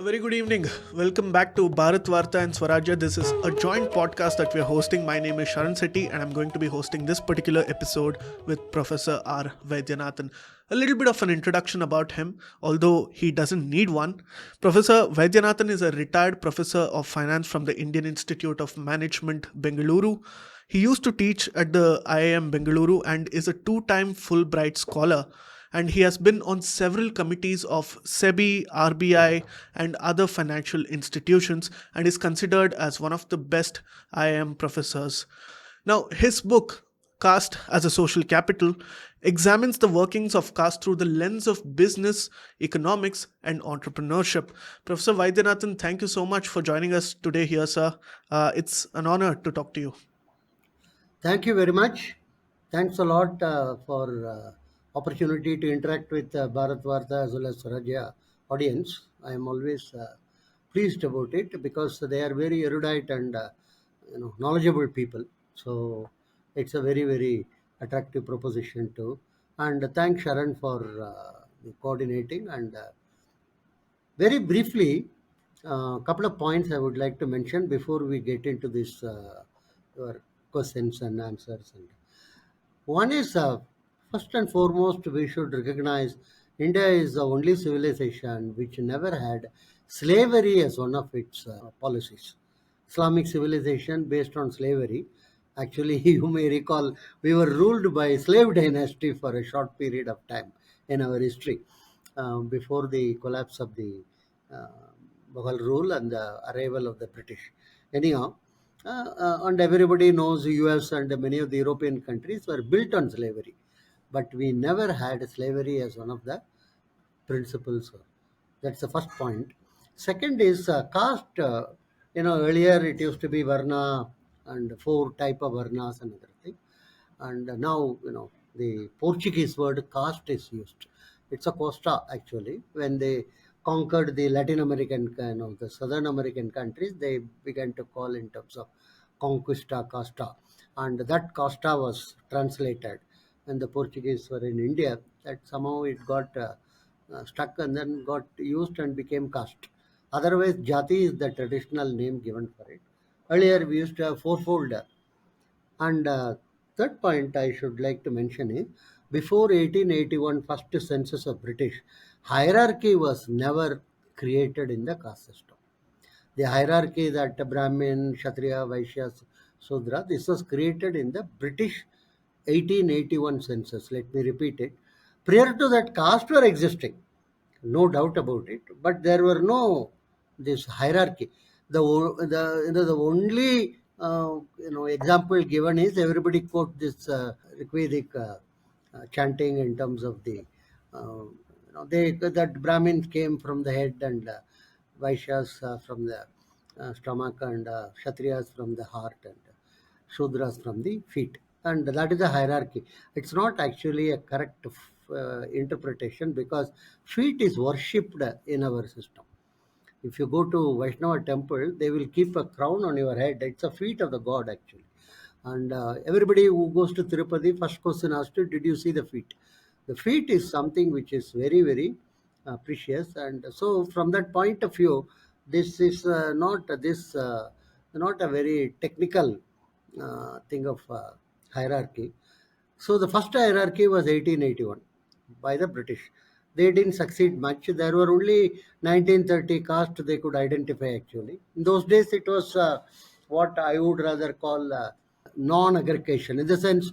very good evening. Welcome back to Bharat Varta and Swarajya. This is a joint podcast that we are hosting. My name is Sharan Sethi, and I'm going to be hosting this particular episode with Professor R. Vaidyanathan. A little bit of an introduction about him, although he doesn't need one. Professor Vaidyanathan is a retired professor of finance from the Indian Institute of Management, Bengaluru. He used to teach at the IIM Bangalore and is a two-time Fulbright scholar, and he has been on several committees of SEBI, RBI, and other financial institutions, and is considered as one of the best IIM professors. Now, his book, Caste as a Social Capital, examines the workings of caste through the lens of business, economics, and entrepreneurship. Professor Vaidyanathan, thank you so much for joining us today here, sir. It's an honor to talk to you. Thank you very much. Thanks a lot for opportunity to interact with Bharat Varta as well as Swarajya audience. I am always pleased about it because they are very erudite and knowledgeable people. So it's a very attractive proposition too. And thanks Sharan for the coordinating and very briefly, a couple of points I would like to mention before we get into this your questions and answers. And one is first and foremost, we should recognize India is the only civilization which never had slavery as one of its policies. Islamic civilization based on slavery. Actually, you may recall we were ruled by slave dynasty for a short period of time in our history before the collapse of the uh, Mughal rule and the arrival of the British. Anyhow, and everybody knows the US and many of the European countries were built on slavery, but we never had slavery as one of the principles. That's the first point. Second is caste. Earlier it used to be Varna and four type of Varnas and other thing, and now the Portuguese word caste is used. It's a costa actually. When they conquered the Latin American, the Southern American countries, they began to call in terms of conquista casta, and that casta was translated. When the Portuguese were in India, that somehow it got stuck and then got used and became caste. Otherwise, jati is the traditional name given for it. Earlier, we used to have fourfold and third point I should like to mention is before 1881 first census of British, hierarchy was never created in the caste system. The hierarchy that Brahmin, Kshatriya, Vaishya, Sudra, this was created in the British 1881 census. Let me repeat it. Prior to that, caste were existing, no doubt about it, but there were no this hierarchy. The only example given is everybody quote this Rigvedic chanting in terms of the they that Brahmins came from the head and Vaishyas from the stomach and Kshatriyas from the heart and Shudras from the feet. And that is a hierarchy. It's not actually a correct interpretation because feet is worshipped in our system. If you go to Vaishnava temple, they will keep a crown on your head. It's a feet of the god actually. And everybody who goes to Tirupati, first question asked you, did you see the feet? The feet is something which is very precious. And so from that point of view, this is not a very technical thing of hierarchy. So the first hierarchy was 1881 by the British. They didn't succeed much. There were only 1930 caste they could identify actually. In those days, it was what I would rather call non-aggregation in the sense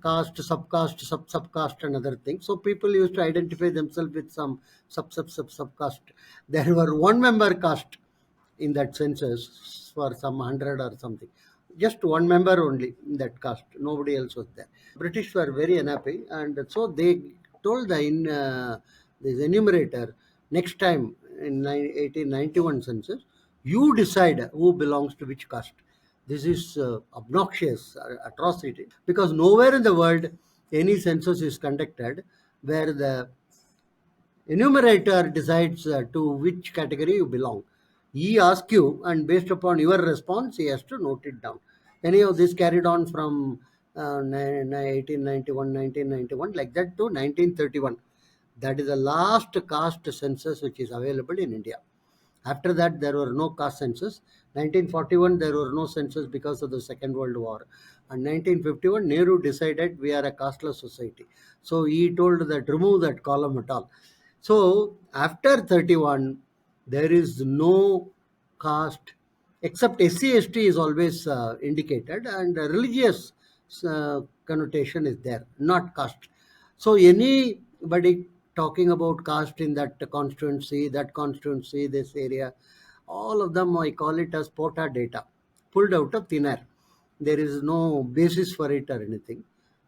caste, subcaste, subcaste, and other things. So people used to identify themselves with some subcaste. There were one member caste in that census for some 100 or something. Just one member only in that caste. Nobody else was there. British were very unhappy, and so they told this enumerator next time in 1891 census, you decide who belongs to which caste. This is obnoxious atrocity because nowhere in the world any census is conducted where the enumerator decides to which category you belong. He asks you, and based upon your response, he has to note it down. Anyhow, this carried on from 1891, 1991, like that to 1931. That is the last caste census which is available in India. After that, there were no caste census. 1941, there were no census because of the Second World War. And 1951, Nehru decided we are a casteless society. So he told that remove that column at all. So after 31, there is no caste except SC ST is always indicated, and religious connotation is there, not caste. So anybody talking about caste in that constituency, this area, all of them I call it as POTA data, pulled out of thin air. There is no basis for it or anything.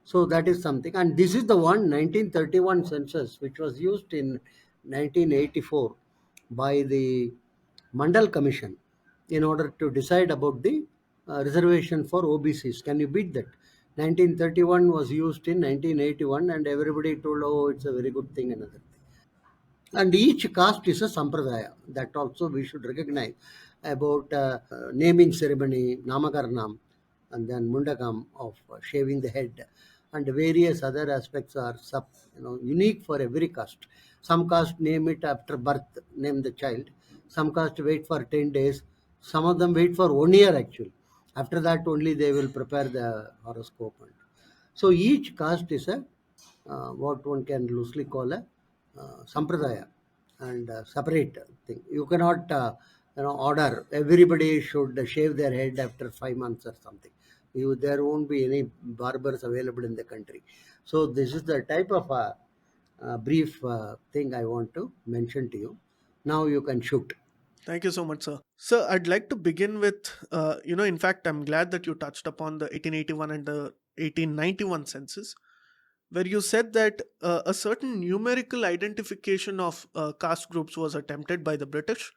So that is something. And this is the one 1931 census which was used in 1984 by the Mandal Commission in order to decide about the reservation for OBCs. Can you beat that? 1931 was used in 1981, and everybody told, oh, it's a very good thing, another thing. And each caste is a sampradaya that also we should recognize about naming ceremony, namakarnam, and then mundakam of shaving the head, and various other aspects are unique for every caste. Some caste name it after birth, name the child. Some caste wait for 10 days. Some of them wait for 1 year actually. After that only they will prepare the horoscope. So each caste is a what one can loosely call a sampradaya and separate thing. You cannot order everybody should shave their head after 5 months or something. There won't be any barbers available in the country. So this is the type of brief thing I want to mention to you. Now you can shoot. Thank you so much, sir. Sir, I'd like to begin with, in fact, I'm glad that you touched upon the 1881 and the 1891 census, where you said that a certain numerical identification of caste groups was attempted by the British,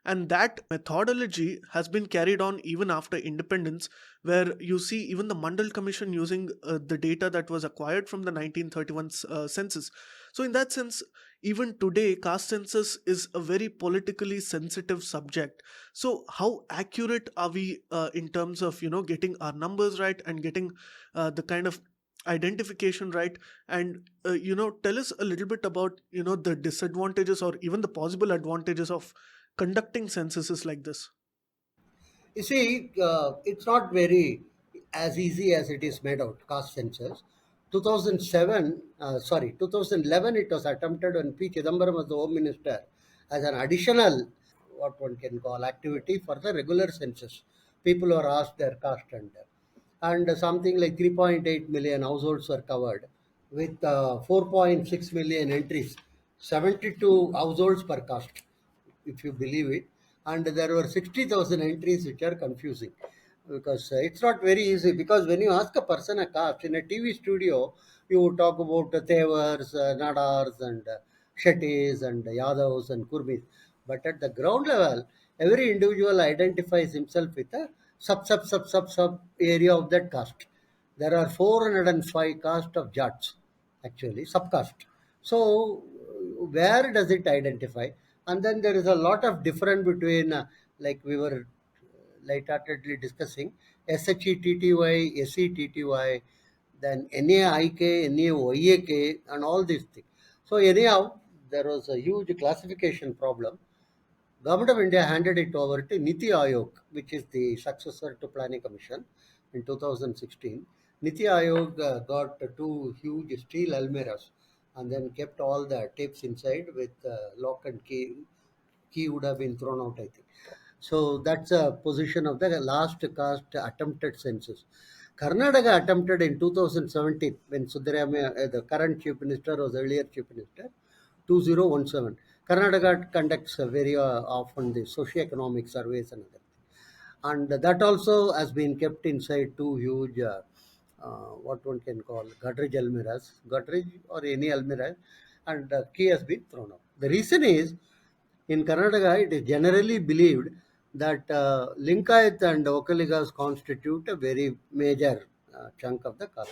and that methodology has been carried on even after independence, where you see even the Mandal Commission using the data that was acquired from the 1931 census. So in that sense, even today caste census is a very politically sensitive subject. So how accurate are we in terms of getting our numbers right and getting the kind of identification right? And tell us a little bit about the disadvantages or even the possible advantages of conducting censuses like this. You see, it's not very as easy as it is made out. Caste census, 2007, 2011, it was attempted when P. Chidambaram was the Home Minister as an additional, what one can call, activity for the regular census. People were asked their caste and something like 3.8 million households were covered with 4.6 million entries, 72 households per caste, if you believe it. And there were 60,000 entries which are confusing because it's not very easy. Because when you ask a person a caste in a TV studio, you would talk about the Tevars, Nadars, and Shettis, and Yadavs, and Kurmis. But at the ground level, every individual identifies himself with a sub area of that caste. There are 405 caste of Jats, actually, subcaste. So, where does it identify? And then there is a lot of difference between, like we were lightheartedly discussing, SHETTY, SETTY, then NAIK, NAYAK, and all these things. So, anyhow, there was a huge classification problem. Government of India handed it over to Niti Aayog, which is the successor to Planning Commission in 2016. Niti Aayog got two huge steel almirahs and then kept all the tapes inside with lock and key. Key would have been thrown out, I think. So that's a position of the last caste attempted census. Karnataka attempted in 2017 when Sudaramaya, the current chief minister, was earlier chief minister, 2017. Karnataka conducts very often the socio-economic surveys and other things. And that also has been kept inside two huge, what one can call, Godrej almirahs, Godrej or any almirah, and key has been thrown out. The reason is in Karnataka, it is generally believed that Linkayat and Okaligas constitute a very major chunk of the caste.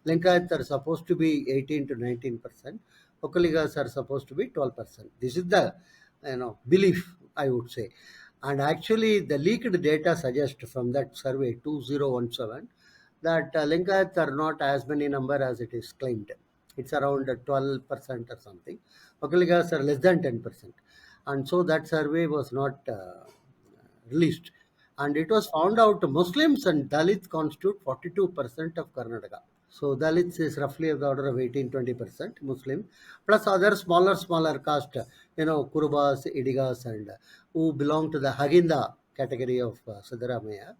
Linkayats are supposed to be 18 to 19%. Okaligas are supposed to be 12%. This is the belief, I would say. And actually, the leaked data suggests from that survey 2017 that Linkayats are not as many number as it is claimed. It's around 12% or something. Okaligas are less than 10%. and so that survey was not released. And it was found out Muslims and Dalits constitute 42% of Karnataka. So Dalits is roughly of the order of 18-20% Muslim, plus other smaller caste, Kurubas, Idigas, and who belong to the Haginda category of Siddharamaya.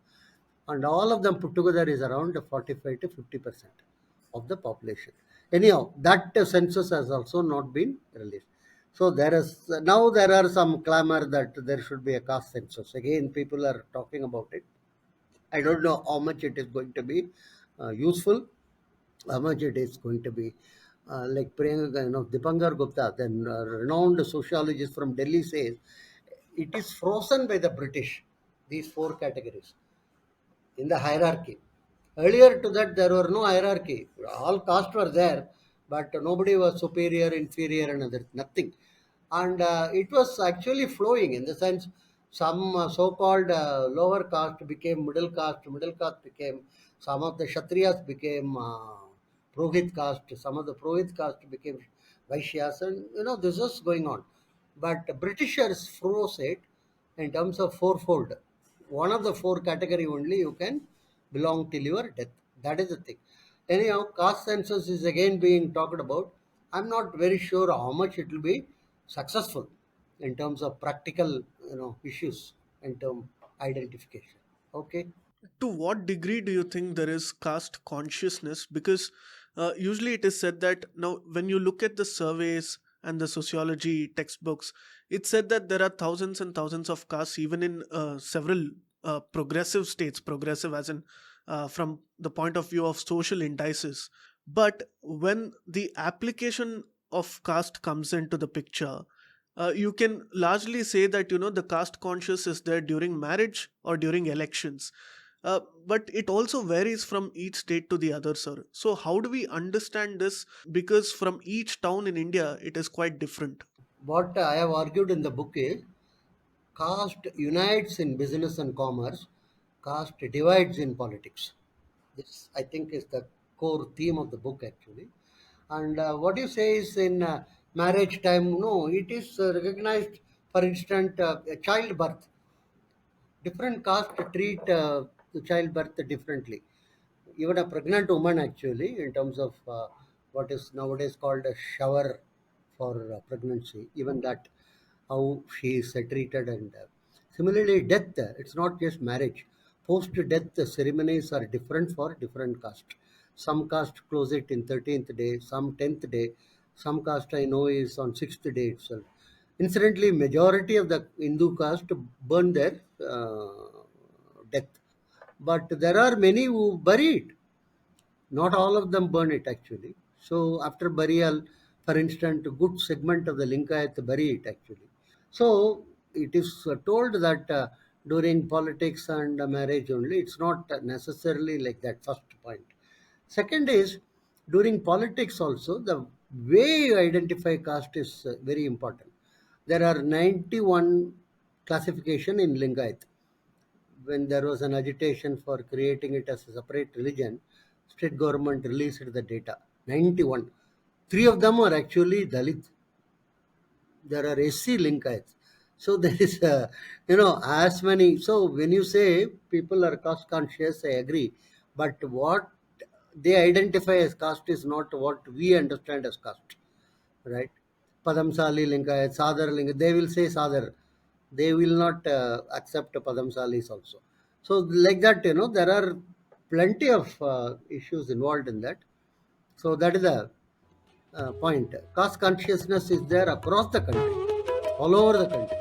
And all of them put together is around 45 to 50% of the population. Anyhow, that census has also not been released. So there are some clamor that there should be a caste census. Again, people are talking about it. I don't know how much it is going to be useful, how much it is going to be like Priyanka, Dipankar Gupta, then renowned sociologist from Delhi, says it is frozen by the British. These four categories in the hierarchy. Earlier to that, there were no hierarchy. All castes were there, but nobody was superior, inferior, and other nothing. And it was actually flowing in the sense some so-called lower caste became middle caste became, some of the Kshatriyas became Purohit caste, some of the Purohit caste became Vaishyas, and this was going on. But Britishers froze it in terms of fourfold. One of the four category only you can belong till your death. That is the thing. Anyhow, caste census is again being talked about. I'm not very sure how much it will be successful in terms of practical, issues in term identification. Okay. To what degree do you think there is caste consciousness? Because usually it is said that now, when you look at the surveys and the sociology textbooks, it's said that there are thousands and thousands of castes, even in several progressive states, progressive as in from the point of view of social indices. But when the application of caste comes into the picture, you can largely say that the caste conscious is there during marriage or during elections. But it also varies from each state to the other, sir. So how do we understand this? Because from each town in India, it is quite different. What I have argued in the book is caste unites in business and commerce, caste divides in politics. This, I think, is the core theme of the book actually. And what you say is in marriage time, no, it is recognized. For instance, childbirth. Different caste treat the childbirth differently. Even a pregnant woman, actually, in terms of what is nowadays called a shower for pregnancy, even that, how she is treated. And similarly, death, it's not just marriage. Post death ceremonies are different for different caste. Some caste close it in 13th day, some 10th day, some caste I know is on 6th day itself. Incidentally, majority of the Hindu caste burn their death, but there are many who bury it. Not all of them burn it actually. So after burial, for instance, a good segment of the Linkayat bury it actually. So it is told that during politics and marriage only, it's not necessarily like that. First point. Second is during politics also, the way you identify caste is very important. There are 91 classification in Lingayat. When there was an agitation for creating it as a separate religion, state government released the data. 91. Three of them are actually Dalit. There are SC Linkayats. So there is, as many. So when you say people are caste conscious, I agree. But what they identify as caste is not what we understand as caste, right? Padamsali Linkayat, Sadar Linkayat, they will say Sadar. They will not accept Padamsalis also. So like that, there are plenty of issues involved in that. So that is the point. Caste consciousness is there across the country, all over the country.